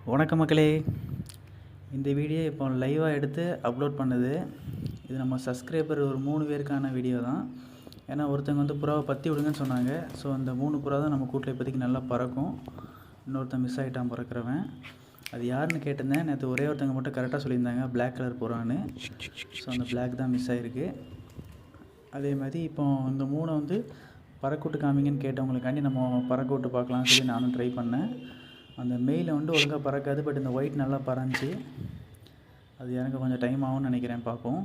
வணக்கம் மக்களே. இந்த வீடியோ இப்போ லைவாக எடுத்து அப்லோட் பண்ணுது. இது நம்ம சப்ஸ்கிரைபர் ஒரு 3 பேருக்கான வீடியோ தான். ஏன்னா ஒருத்தவங்க வந்து புறாவை பற்றி விடுங்கன்னு சொன்னாங்க. ஸோ அந்த 3 புறா தான் நம்ம கூட்டில் இப்போதைக்கு நல்லா பறக்கும். இன்னொருத்தன் மிஸ் ஆகிட்டான் பறக்கிறவன். அது யாருன்னு கேட்டிருந்தேன். நேற்று ஒரே ஒருத்தவங்க மட்டும் கரெக்டாக சொல்லியிருந்தாங்க, பிளாக் கலர் புறான்னு. ஸோ அந்த பிளாக் தான் மிஸ் ஆகிருக்கு. அதே மாதிரி இப்போ இந்த 3 வந்து பறக்கூட்டு காமிங்கன்னு கேட்டவங்களுக்காண்டி நம்ம பறக்க விட்டு பார்க்கலாம்னு சொல்லி நானும் ட்ரை பண்ணேன். அந்த மெயிலை வந்து ஒழுங்காக பறக்காது, பட் இந்த ஒயிட் நல்லா பறந்துச்சு. அது எனக்கு கொஞ்சம் டைம் ஆகும்னு நினைக்கிறேன், பார்ப்போம்.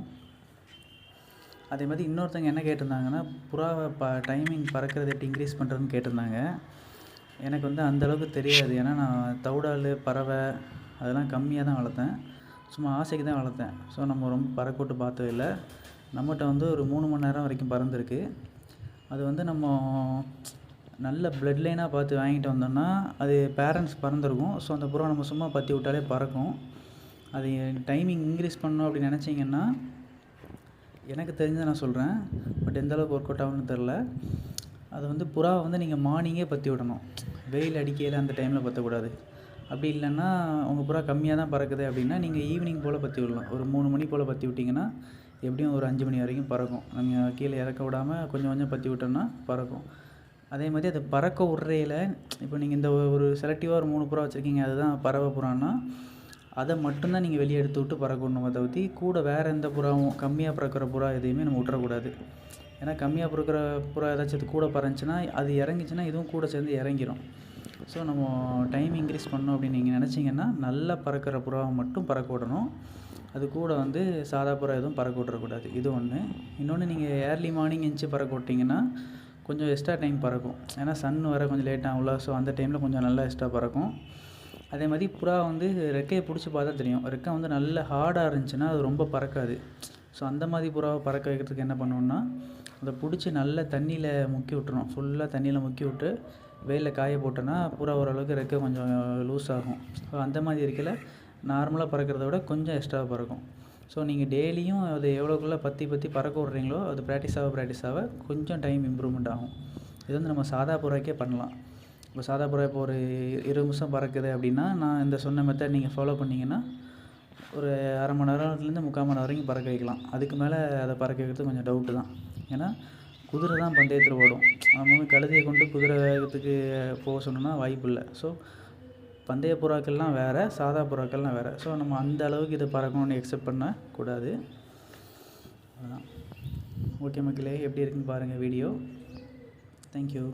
அதே மாதிரி இன்னொருத்தங்க என்ன கேட்டிருந்தாங்கன்னா, புறாவை டைமிங் பறக்கிறது எப்படி இன்க்ரீஸ் பண்ணுறதுன்னு கேட்டிருந்தாங்க. எனக்கு வந்து அந்தளவுக்கு தெரியாது. ஏன்னா நான் தவுடால் பறவை அதெல்லாம் கம்மியாக தான் வளர்த்தேன், சும்மா ஆசைக்கு தான் வளர்த்தேன். ஸோ நம்ம ரொம்ப பறக்க விட்டு பார்த்தது இல்லை. நம்மகிட்ட வந்து ஒரு 3 மணி நேரம் வரைக்கும் பறந்துருக்கு. அது வந்து நம்ம நல்ல பிளட் லைனாக பார்த்து வாங்கிட்டு வந்தோம்னா அது பேரண்ட்ஸ் பறந்துருக்கும். ஸோ அந்த புறா நம்ம சும்மா பற்றி விட்டாலே பறக்கும். அது டைமிங் இன்க்ரீஸ் பண்ணணும் அப்படின்னு நினச்சிங்கன்னா, எனக்கு தெரிஞ்சதை நான் சொல்கிறேன், பட் எந்த அளவுக்கு ஒர்க் அவுட் ஆகும்னு தெரில. அது வந்து புறாவை வந்து நீங்கள் மார்னிங்கே பற்றி விடணும். வெயில் அடிக்கையில் அந்த டைமில் பற்றக்கூடாது. அப்படி இல்லைன்னா உங்கள் புறா கம்மியாக தான் பறக்குது அப்படின்னா நீங்கள் ஈவினிங் போல் பற்றி விடலாம். ஒரு 3 மணி போல் பற்றி விட்டிங்கன்னா எப்படியும் ஒரு 5 மணி வரைக்கும் பறக்கும். நம்ம கீழே இறக்க விடாமல் கொஞ்சம் கொஞ்சம் பற்றி விட்டோம்னா பறக்கும். அதே மாதிரி அது பறக்க விட்றையில் இப்போ நீங்கள் இந்த ஒரு செலக்டிவாக ஒரு 3 புறா வச்சுருக்கீங்க, அதுதான் பறவை புறான்னா அதை மட்டும்தான் நீங்கள் வெளியே எடுத்து விட்டு பறக்க விடணுமே தவிர்த்து கூட வேறு எந்த புறாவும் கம்மியாக பறக்கிற புறா எதையுமே நம்ம விட்டுறக்கூடாது. ஏன்னா கம்மியாக பறக்கிற புறா ஏதாச்சும் கூட பறந்துச்சுன்னா அது இறங்கிச்சின்னா இதுவும் கூட சேர்ந்து இறங்கிடும். ஸோ நம்ம டைம் இன்க்ரீஸ் பண்ணோம் அப்படின்னு நீங்கள் நினச்சிங்கன்னா நல்லா பறக்கிற புறாவை மட்டும் பறக்க விடணும். அது கூட வந்து சாதா புறா எதுவும் பறக்க விட்றக்கூடாது. இது ஒன்று. இன்னொன்று, நீங்கள் ஏர்லி மார்னிங் எந்திச்சு பறக்க விட்டிங்கன்னா கொஞ்சம் எக்ஸ்ட்ரா டைம் பறக்கும். ஏன்னா சன் வர கொஞ்சம் லேட் ஆகும்ல. ஸோ அந்த டைமில் கொஞ்சம் நல்லா எக்ஸ்ட்ரா பறக்கும். அதே மாதிரி புறா வந்து ரெக்கையை பிடிச்சி பார்த்தா தெரியும். ரெக்கை வந்து நல்ல ஹார்டாக இருந்துச்சுன்னா அது ரொம்ப பறக்காது. ஸோ அந்த மாதிரி புறாவை பறக்க வைக்கிறதுக்கு என்ன பண்ணணுன்னா, அதை பிடிச்சி நல்லா தண்ணியில் முக்கி விட்டுறணும். ஃபுல்லாக தண்ணியில் முக்கி விட்டு வெயிலில் காய போட்டோன்னா புறா ஓரளவுக்கு ரெக்கை கொஞ்சம் லூஸ் ஆகும். ஸோ அந்த மாதிரி இருக்கையில் நார்மலாக பறக்கிறத விட கொஞ்சம் எக்ஸ்ட்ரா பறக்கும். ஸோ நீங்கள் டெய்லியும் அது எவ்வளோக்குள்ளே பற்றி பறக்க விட்றீங்களோ அது ப்ராக்டிஸ் ஆக கொஞ்சம் டைம் இம்ப்ரூவ்மெண்ட் ஆகும். இது வந்து நம்ம சாதா புறாக்கே பண்ணலாம். இப்போ சாதா புறா இப்போ ஒரு 20 நிமிஷம் பறக்குது அப்படின்னா, நான் இந்த சொன்ன மெத்தட் நீங்கள் ஃபாலோ பண்ணிங்கன்னா ஒரு அரை மணி நேரத்துலேருந்து 3/4 மணி நேரம் வரைக்கும் பறக்க வைக்கலாம். அதுக்கு மேலே அதை பறக்க வைக்கிறது கொஞ்சம் டவுட்டு தான். ஏன்னா குதிரை தான் பந்தயத்தில் ஓடும். நம்ம கழுதையை கொண்டு குதிரை வேகத்துக்கு போக சொன்னோன்னா வாய்ப்பு இல்லை. ஸோ பந்தய புறாக்கள்லாம் வேறு, சாதா புறாக்கள்லாம் வேறு. ஸோ நம்ம அந்த அளவுக்கு இதை பறக்கணும்னு எக்ஸ்பெக்ட் பண்ணக்கூடாது. அதுதான். ஓகே மக்களே, எப்படி இருக்குன்னு பாருங்கள் வீடியோ. தேங்க்யூ.